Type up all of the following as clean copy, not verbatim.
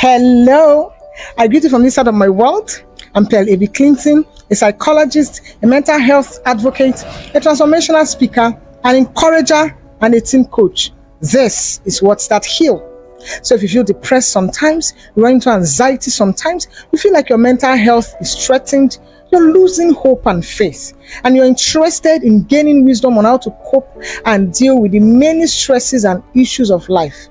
Hello, I greet you from this side of my world. I'm Pearl A.B. Clinton, a psychologist, a mental health advocate, a transformational speaker, an encourager, and a team coach. This is What's That Heal. So if you feel depressed sometimes, you run into anxiety sometimes, you feel like your mental health is threatened, you're losing hope and faith, and you're interested in gaining wisdom on how to cope and deal with the many stresses and issues of life,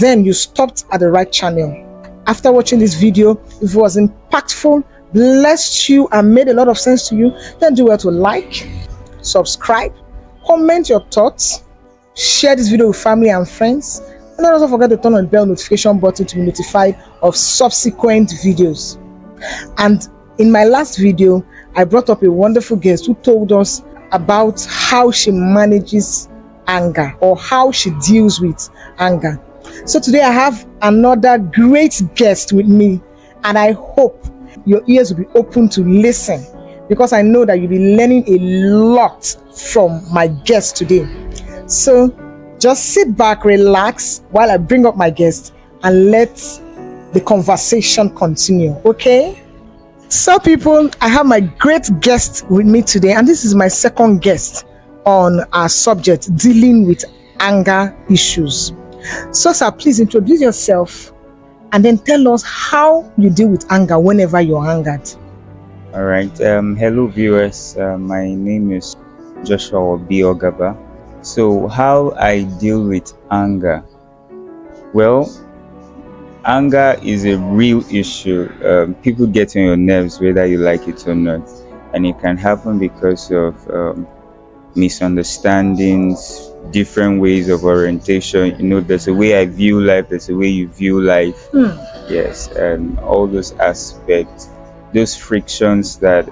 then you stopped at the right channel. After watching this video, if it was impactful, blessed you, and made a lot of sense to you, then do well to like, subscribe, comment your thoughts, share this video with family and friends, and don't also forget to turn on the bell notification button to be notified of subsequent videos. And in my last video, I brought up a wonderful guest who told us about how she manages anger or how she deals with anger. So today I have another great guest with me, and I hope your ears will be open to listen, because I know that you'll be learning a lot from my guest today. So just sit back, relax while I bring up my guest, and let the conversation continue, okay? So people, I have my great guest with me today, and this is my second guest on our subject, dealing with anger issues. So sir, please introduce yourself and then tell us how you deal with anger whenever you're angered. All right. Hello viewers. My name is Joshua B. Ogaba. So how I deal with anger? Well, anger is a real issue. People get on your nerves whether you like it or not, and it can happen because of misunderstandings, different ways of orientation. You know, there's a way I view life, there's a way you view life. Yes, and all those aspects, those frictions that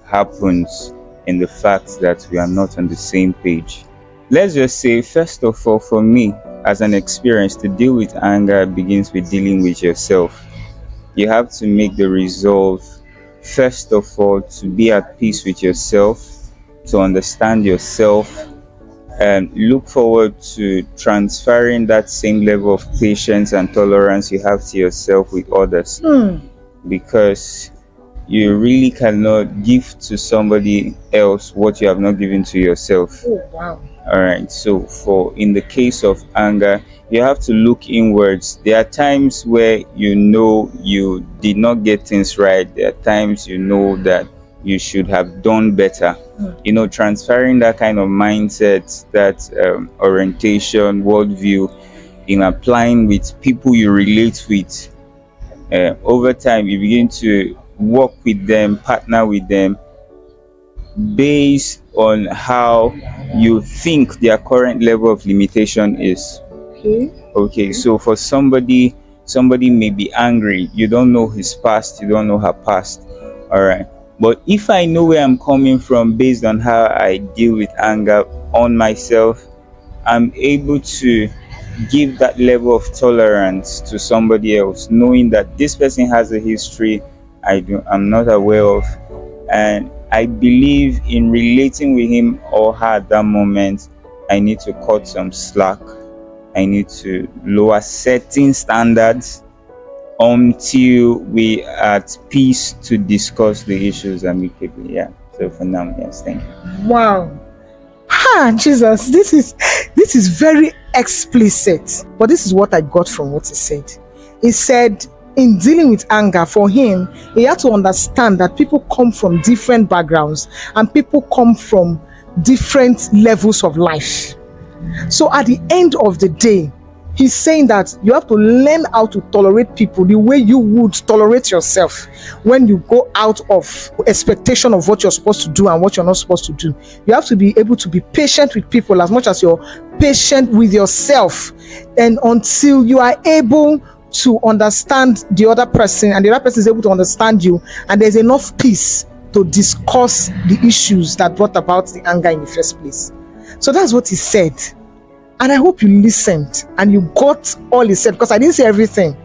happens in the fact that we are not on the same page. Let's just say, first of all, for me as an experience, to deal with anger begins with dealing with yourself. You have to make the resolve, first of all, to be at peace with yourself, to understand yourself, and look forward to transferring that same level of patience and tolerance you have to yourself with others. Because you really cannot give to somebody else what you have not given to yourself. Oh, wow. All right, so in the case of anger, you have to look inwards. There are times where you know you did not get things right. There are times you know that you should have done better. You know, transferring that kind of mindset, that orientation, worldview, in applying with people you relate with. Over time, you begin to work with them, partner with them, based on how you think their current level of limitation is. Okay, so for somebody may be angry. You don't know his past, you don't know her past. All right. But if I know where I'm coming from based on how I deal with anger on myself, I'm able to give that level of tolerance to somebody else, knowing that this person has a history I'm not aware of, and I believe in relating with him or her at that moment. I need to cut some slack. I need to lower certain standards until we are at peace to discuss the issues amicably. Yeah. So for now, yes, thank you. Wow. Jesus, this is very explicit. But this is what I got from what he said. He said, in dealing with anger, for him, he had to understand that people come from different backgrounds and people come from different levels of life. So at the end of the day, he's saying that you have to learn how to tolerate people the way you would tolerate yourself when you go out of expectation of what you're supposed to do and what you're not supposed to do. You have to be able to be patient with people as much as you're patient with yourself, and until you are able to understand the other person and the other person is able to understand you, and there's enough peace to discuss the issues that brought about the anger in the first place. So that's what he said. And I hope you listened and you got all he said, because I didn't say everything.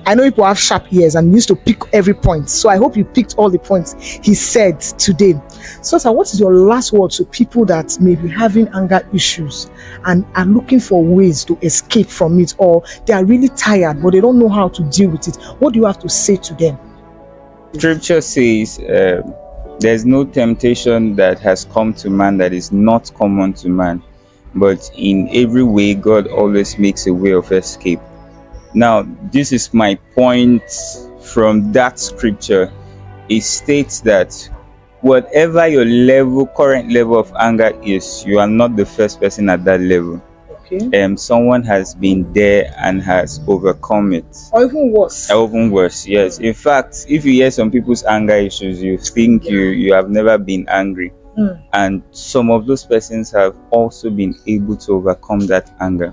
I know people have sharp ears and used to pick every point. So I hope you picked all the points he said today. So, sir, what is your last word to people that may be having anger issues and are looking for ways to escape from it, or they are really tired but they don't know how to deal with it? What do you have to say to them? Scripture says there's no temptation that has come to man that is not common to man, but in every way God always makes a way of escape. Now, this is my point from that scripture. It states that whatever your current level of anger is, you are not the first person at that level. Okay. Someone has been there and has overcome it. Or even worse. Or even worse, yes. In fact, if you hear some people's anger issues, you think you have never been angry. And some of those persons have also been able to overcome that anger.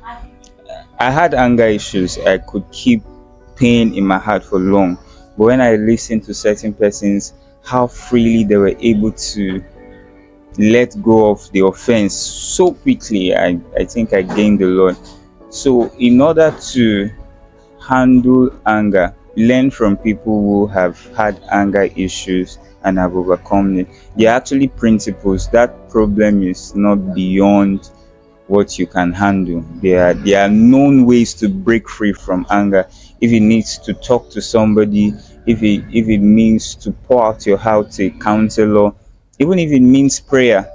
I had anger issues. I could keep pain in my heart for long. But when I listened to certain persons, how freely they were able to let go of the offense so quickly, I think I gained a lot. So in order to handle anger, learn from people who have had anger issues and have overcome it. There are actually principles. That problem is not beyond what you can handle. There are known ways to break free from anger. If it needs to talk to somebody, if it means to pour out your heart to a counselor, even if it means prayer,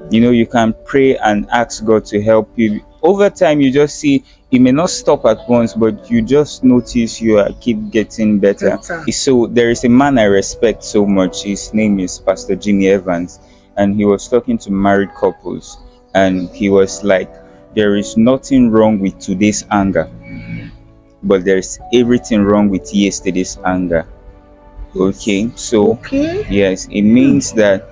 you can pray and ask God to help you. Over time, you just see it may not stop at once, but you just notice you keep getting better. So there is a man I respect so much. His name is Pastor Jimmy Evans, and he was talking to married couples. And he was like, there is nothing wrong with today's anger, but there's everything wrong with yesterday's anger. Okay, so yes, it means that,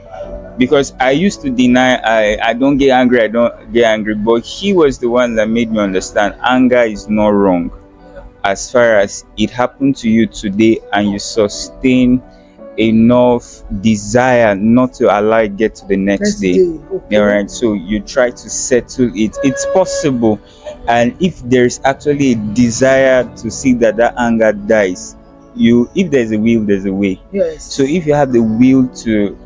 because I used to deny I don't get angry, but he was the one that made me understand anger is not wrong as far as it happened to you today and you sustain enough desire not to allow it get to the next day. Okay. All right, so you try to settle it. It's possible, and if there's actually a desire to see that anger dies, if there's a will, there's a way. Yes. So if you have the will to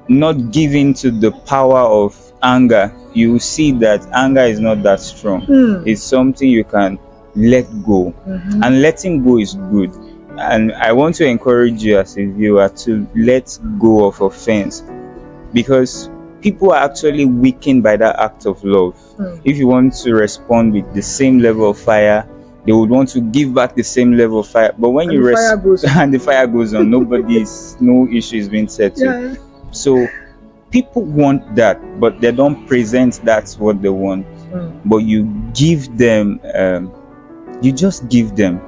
not give in to the power of anger, you see that anger is not that strong. It's something you can let go, and letting go is good. And I want to encourage you as a viewer to let go of offense, because people are actually weakened by that act of love. If you want to respond with the same level of fire, they would want to give back the same level of fire. But when you and the fire goes on, no issue is being settled. Yeah. So people want that, but they don't present that's what they want. But you give them, you just give them,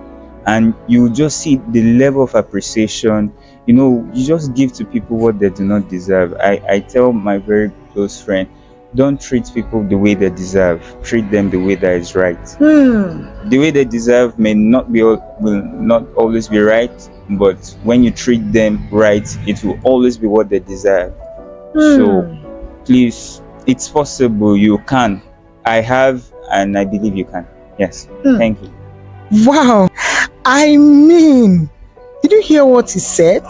and you just see the level of appreciation. You just give to people what they do not deserve. I tell my very close friend, don't treat people the way they deserve. Treat them the way that is right. The way they deserve will not always be right, but when you treat them right, it will always be what they deserve. So please, it's possible. You can. I have, and I believe you can. Yes. Thank you. Wow. I mean, did you hear what he said?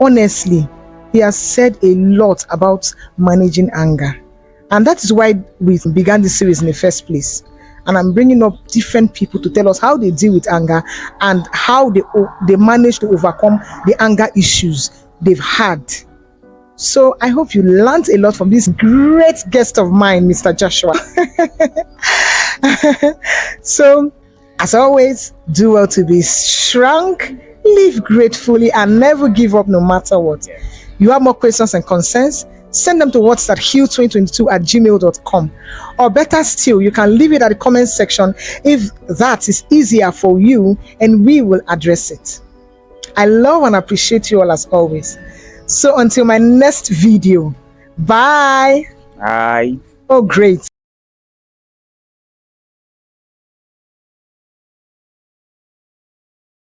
Honestly, he has said a lot about managing anger. And that is why we began this series in the first place. And I'm bringing up different people to tell us how they deal with anger and how they manage to overcome the anger issues they've had. So I hope you learned a lot from this great guest of mine, Mr. Joshua. So, as always, do well to be strong, live gratefully, and never give up no matter what. You have more questions and concerns? Send them to what's@heal2022@gmail.com. Or better still, you can leave it at the comment section if that is easier for you, and we will address it. I love and appreciate you all as always. So until my next video, bye. Bye. Oh, great.